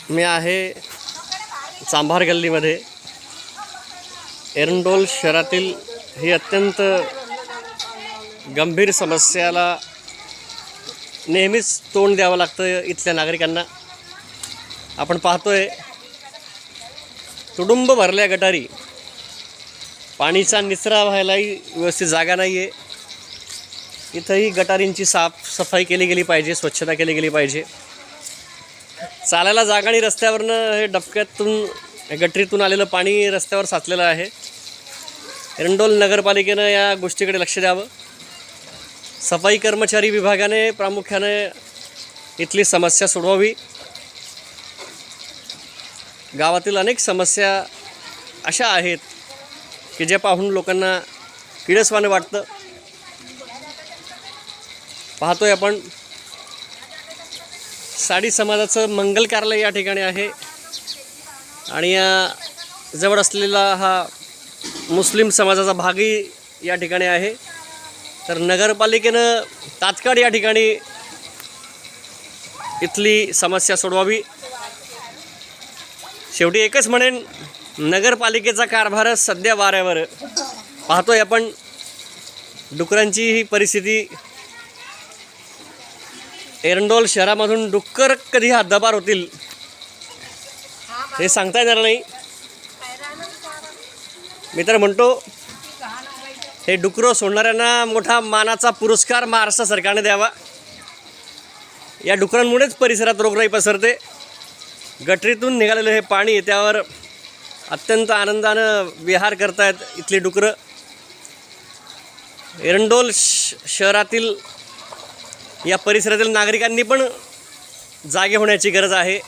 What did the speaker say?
मी आहे चांभार गल्लीमध्ये. एरंडोल शहरातील ही अत्यंत गंभीर समस्याला नेहमीच तोंड द्यावं लागतं इथल्या नागरिकांना. आपण पाहतोय तुडुंब भरल्या गटारी, पाणीचा निचरा व्हायलाही व्यवस्थित जागा नाही आहे. इथंही गटारींची साफसफाई केली गेली पाहिजे, स्वच्छता केली गेली पाहिजे. चालायला जागा आणि रस्त्यावरनं हे डबक्यातून गटरीतून आलेलं पाणी रस्त्यावर साचलेलं आहे. एरंडोल नगरपालिकेनं या गोष्टीकडे लक्ष द्यावं. सफाई कर्मचारी विभागाने प्रामुख्याने इथली समस्या सोडवावी. गावातील अनेक समस्या अशा आहेत की ज्या पाहून लोकांना किळसवाणं वाटतं. पाहतोय आपण साडी समाजाचं मंगल कार्यालय या ठिकाणी आहे आणि या जवळ असलेला हा मुस्लिम समाजाचा भागही या ठिकाणी आहे. तर नगरपालिकेनं तात्काळ या ठिकाणी इथली समस्या सोडवावी. शेवटी एकच म्हणेन, नगरपालिकेचा कारभार सध्या वाऱ्यावर. पाहतोय आपण डुकरांची ही परिस्थिती. एरंडोल शहरामधून डुक्कर कधी हद्दपार होतील हे सांगता येणार नाही. मी तर म्हणतो हे डुकरं सोडणाऱ्यांना मोठा मानाचा पुरस्कार महाराष्ट्र सरकारने द्यावा. या डुकरांमुळेच परिसरात रोगराई पसरते. गटरीतून निघालेलं हे पाणी त्यावर अत्यंत आनंदानं विहार करतायत इथली डुकरं. एरंडोल शहरातील या परिसरातील नागरिकांनी पण जागे होण्याची गरज आहे.